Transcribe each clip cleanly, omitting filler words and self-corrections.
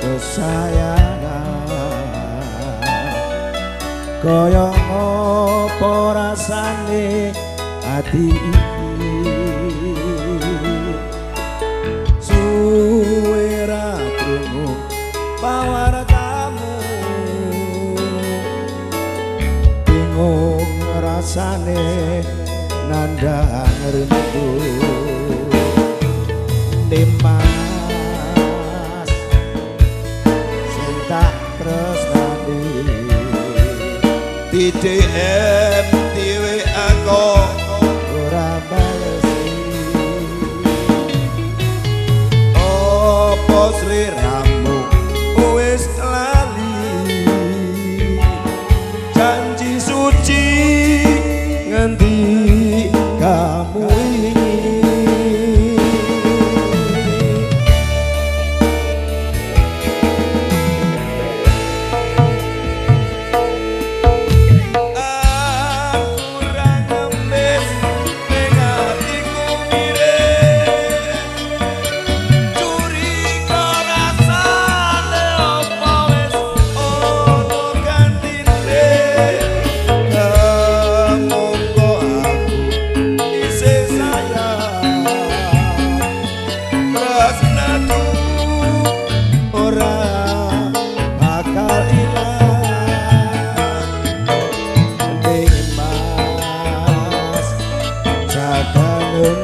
kesayangan kaya apa rasane ati iki suwe ra krungu pawartamu bingung rasane nandang rindu Dimas sing tak tresnani di DM diwe aku ora balesi opo sliramu wis lali janji suci ngendi kamu ini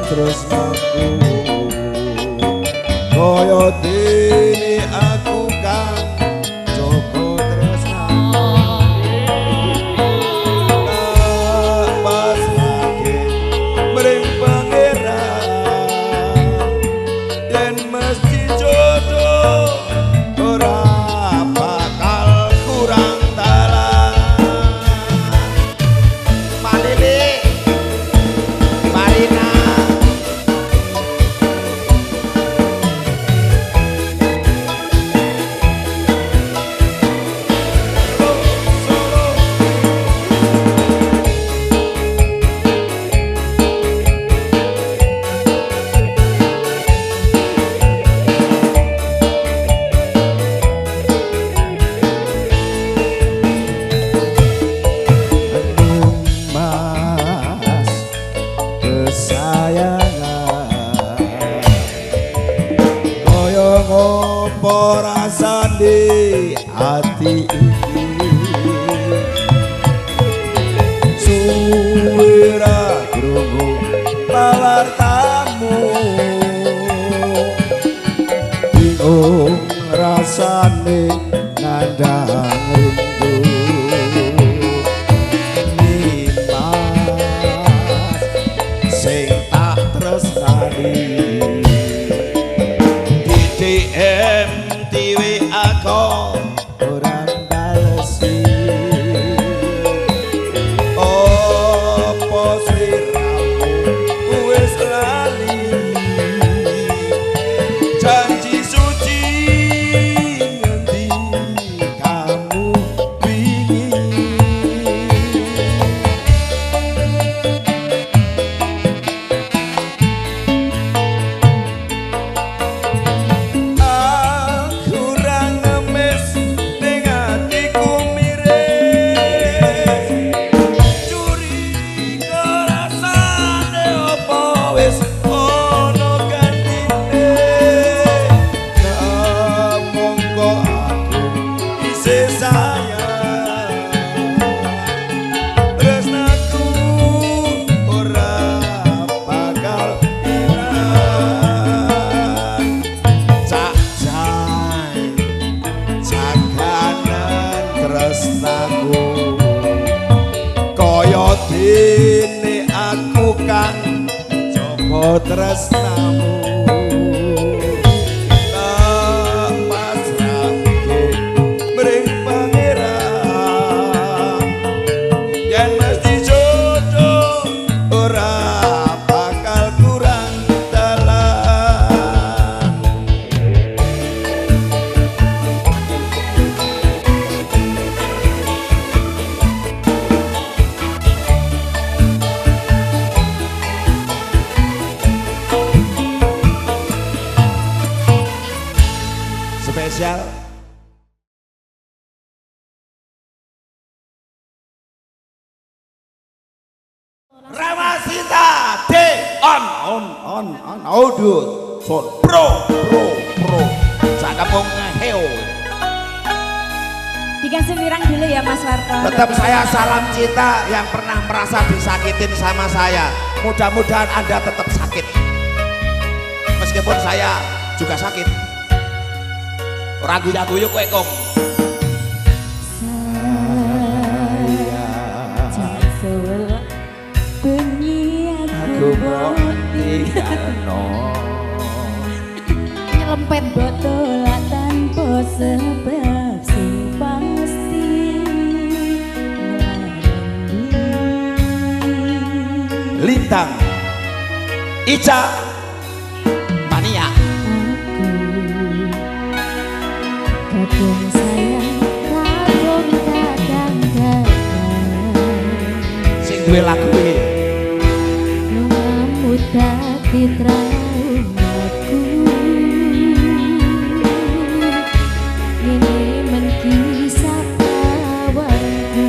terus aku kaya dene aku kan Joko tresnani pas lagi mring pangeran yen mesti jodoh ora bakal kurang dalan Malili Marina ngopo rasane ati iki suwe ra krungu pawartamu bingung rasane nandang rindu Dimas sing tak tresnani DM diwe aku ora balesi opo sliramu wis lali janji suci ngendi kamu wingi kaya dene aku kan Joko tresnamu pas lagi mring pangeran yen mesti jodoh ora bakal kurang dalan spesial on audio son pro sakapung heo. Dikasih mirang dulu ya Mas Warto. Tetap saya salam cinta yang pernah merasa disakitin sama saya. Mudah-mudahan Anda tetap sakit. Meskipun saya juga sakit. Ragu-ragu kowe kong. Nyelempet botol tanpa sebab sing pasti Lintang Ica Mania kadung sayang kadung kadang-kadang sing duwe lagu iki tak traumaku ini menkisah kawanku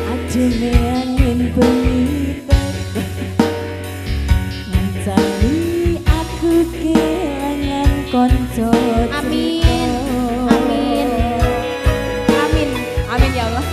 ajune angin pengibat ngancani aku kelangan konco. Amin amin amin amin ya Allah.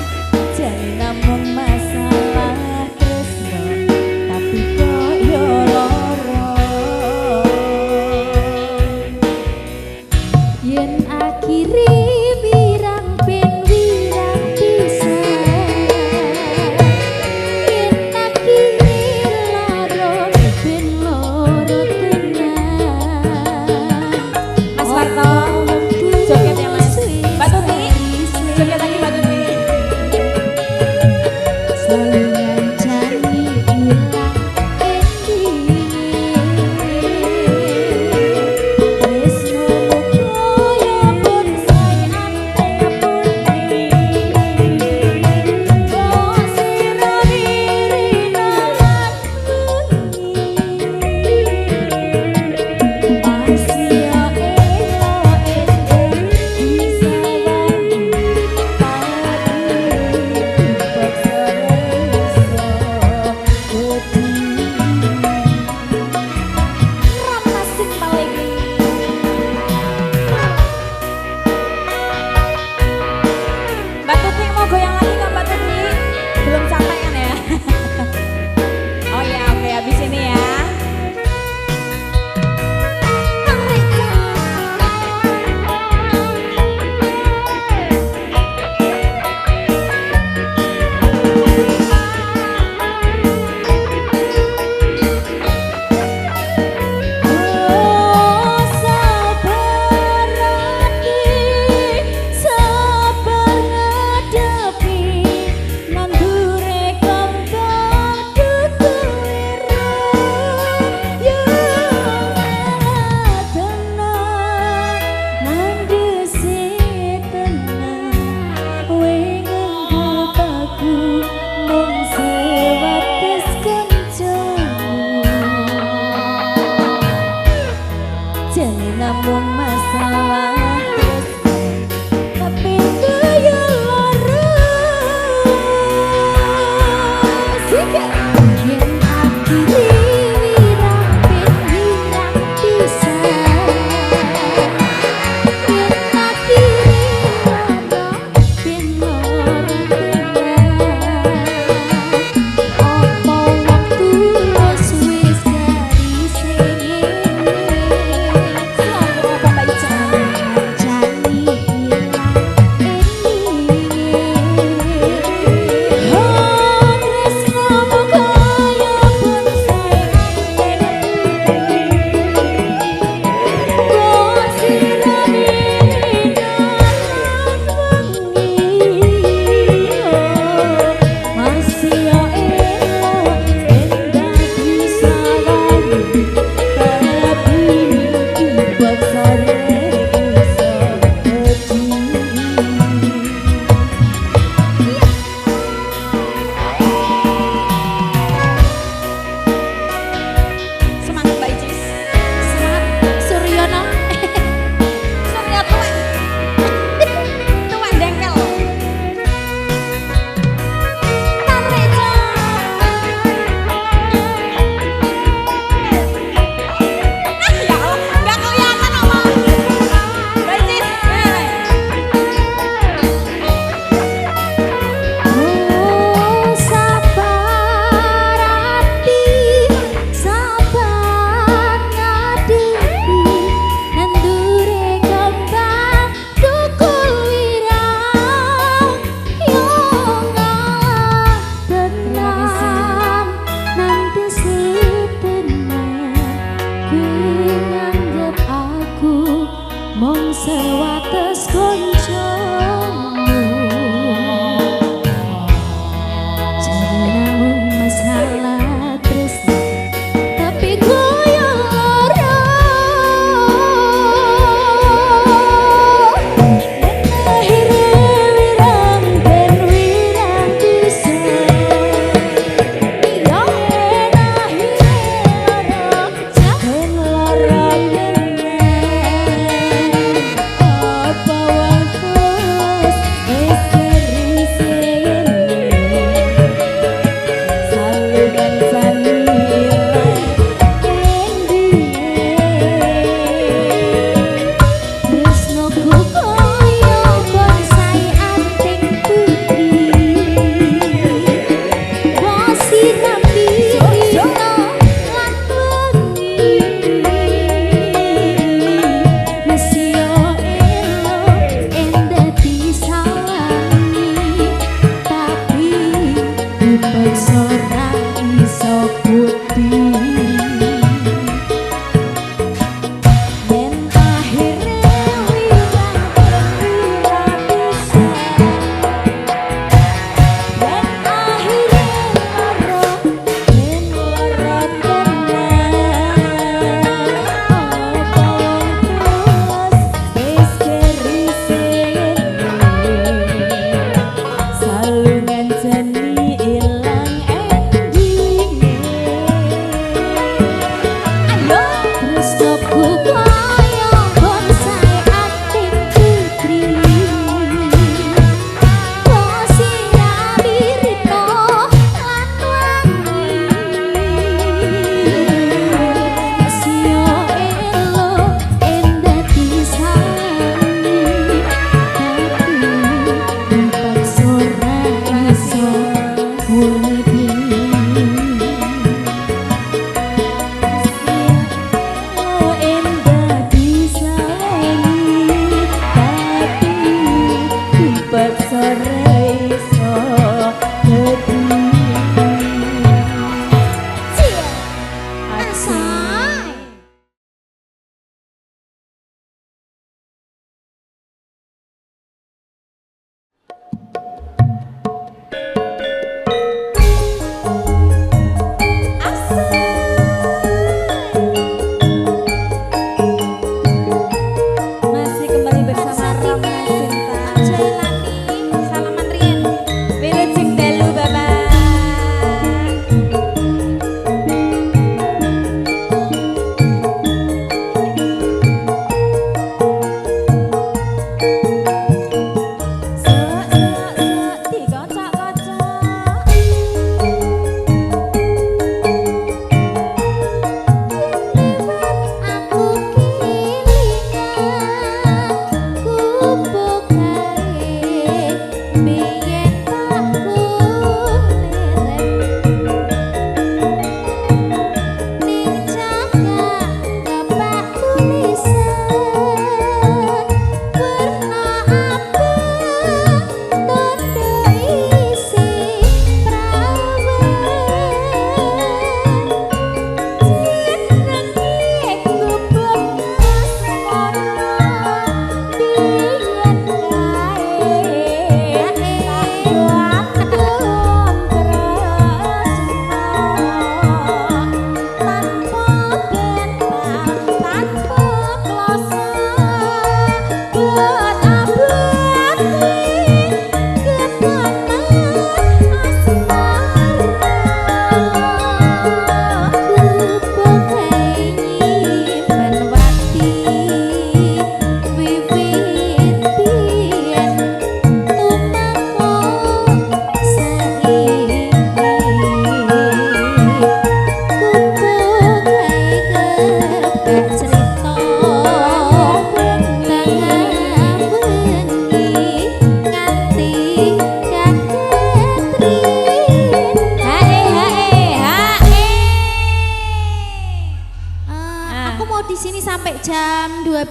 di sini sampai jam 12.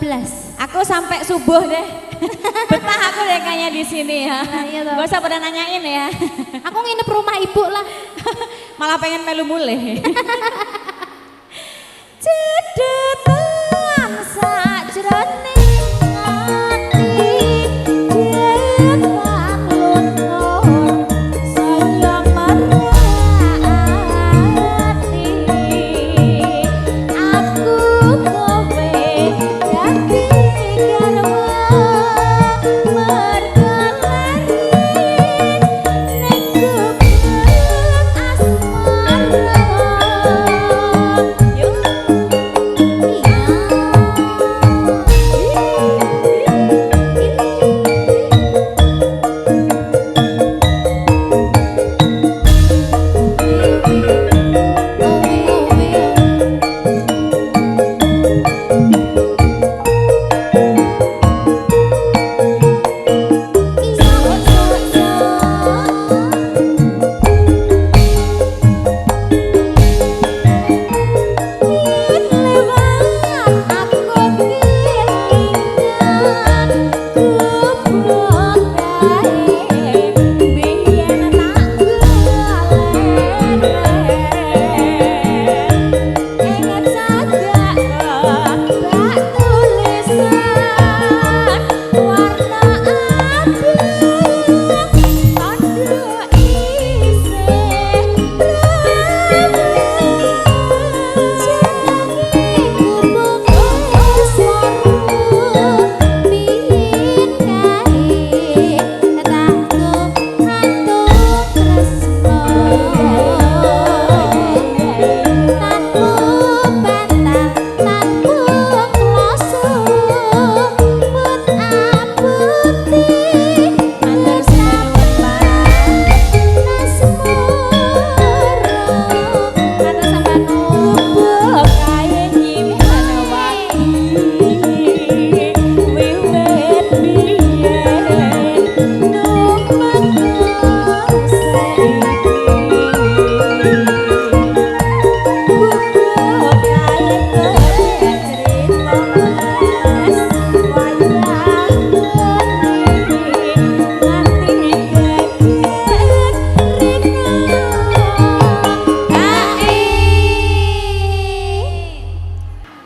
Aku sampai subuh deh. Betah aku deh kayaknya di sini ya. Nah, iya toh. Gak usah pada nanyain ya. Aku nginep rumah ibu lah. Malah pengen melu mulai. Cedetan sakjroning ati yen pangluntur saya merati aku kowe dadi garwa mergalari nek kubet asmara Yuk.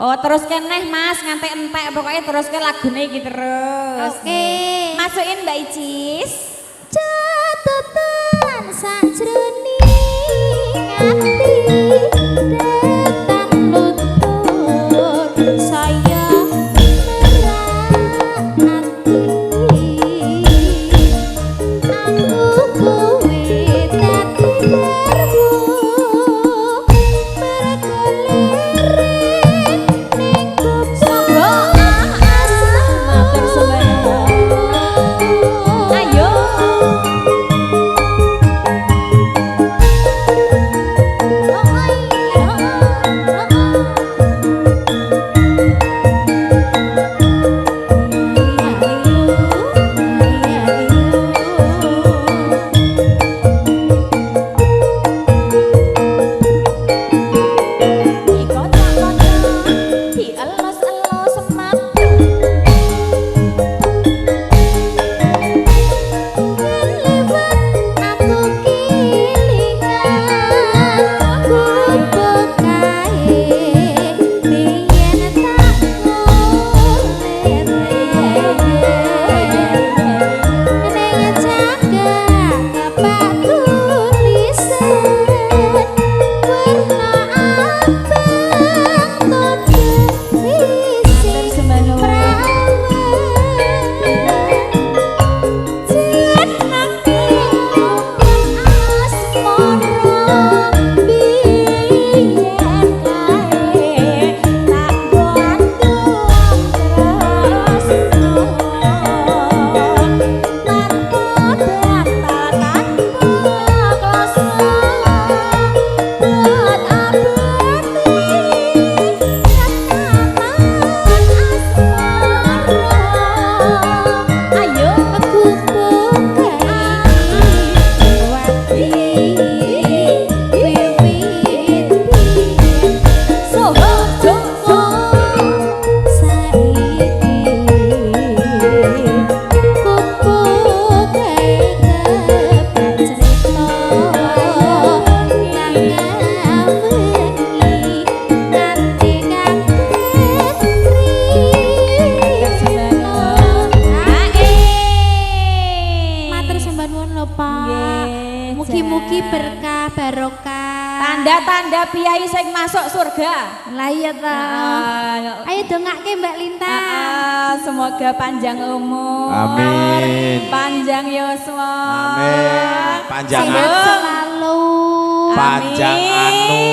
Oh terus keneh mas ngantek entek pokoknya terus ke lagune iki terus. Oke. Masukin Mbak Icis. Catatan sakjroning ati detan luntur saya merati aku kowe dadi garwa mergeliring ning kubur Matur suwun. Ayo. Oh piai sing masuk surga. Lah iya ta. Ayo dongake Mbak Lintang. Semoga panjang umur. Amin. Panjang yuswa. Amin. Panjang Sehat anu. selalu. Panjang anu.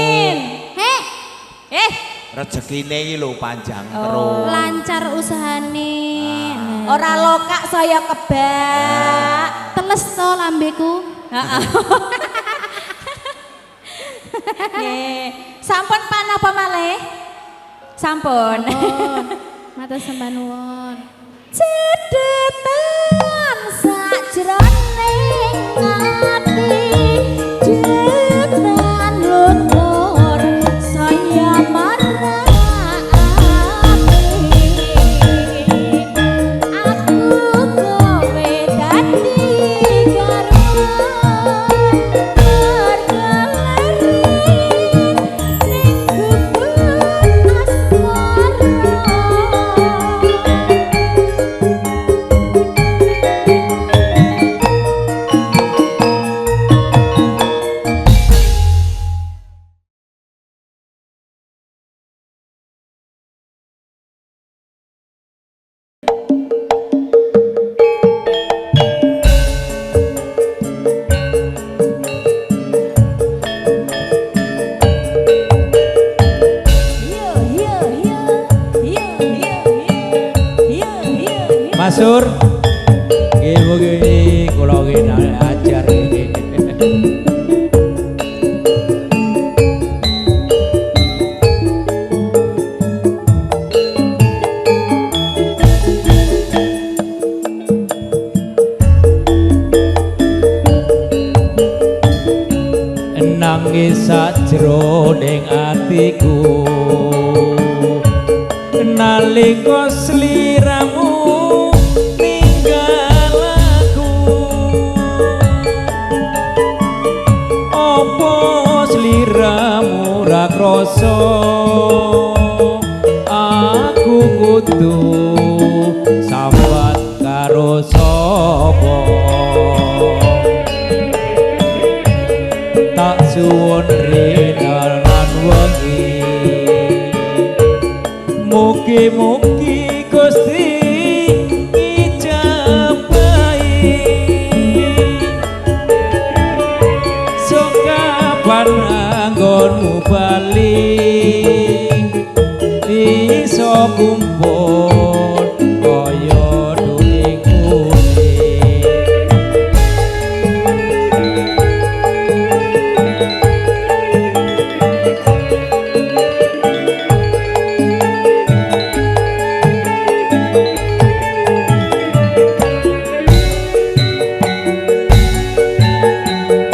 Heh, Rezekine iki lho panjang Oh. terus. lancar usahane. Ora lokak saya kebak. Teles to lambeku. Heeh. Nggih. Sampun pan apa malih? Sampun. Matur sembah nuwun. Cedetan sajroning ati jetan luntur saya marani aku kowe dadi garwan bergalerin ning gubeng asmara. Masur, mugi kula nggih ajar nggih. Nangis sajroning atiku nalika sliramu ninggal aku apa sliramu ra krasa aku kudu sambat karo sapa tak suwun rina lan wengi mugi-mugi Gusti ijabahi sok kapan anggonmu bali iso kumpul kaya during kuning.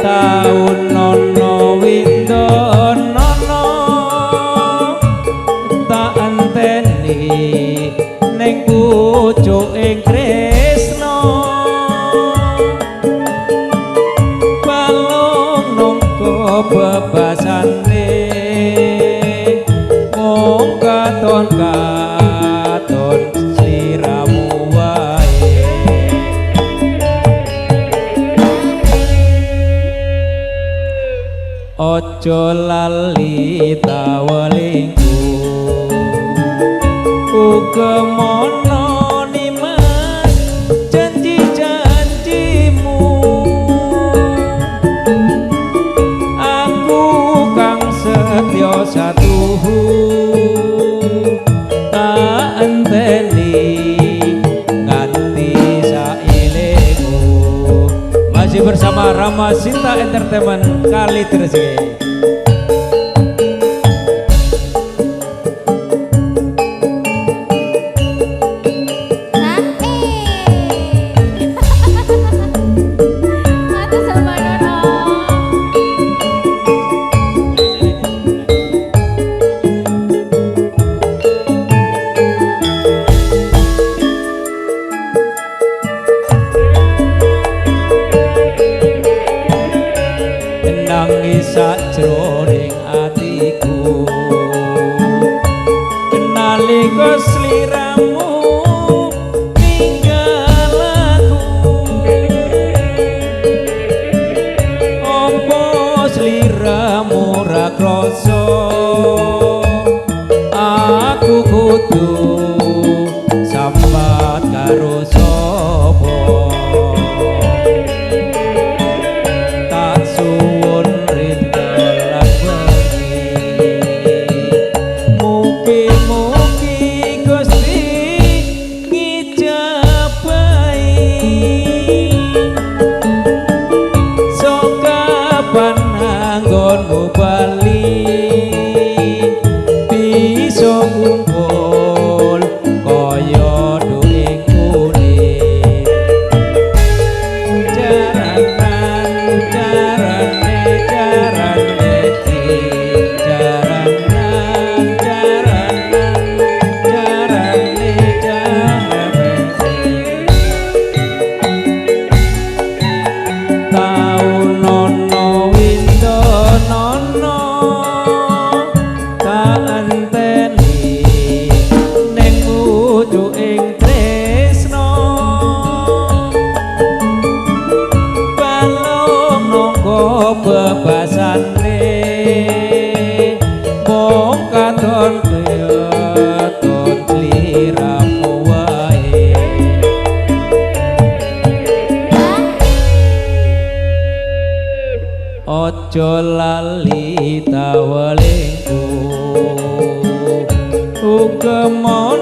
Taun nono windon nono tak enteni ning pucuk ing tresno balung nongko bebasane mung katon sliramu wae. Ojo lali tawalingku uga mono nimas janji-janjimu aku kang setya satuhu tak enteni nganti sailemu. Masih bersama Rama Sinta Entertainment kali terus. Matur sembah nuwun. Nangis sajroning atiku nalika sliramu ninggal aku apa sliramu ra krasa kemana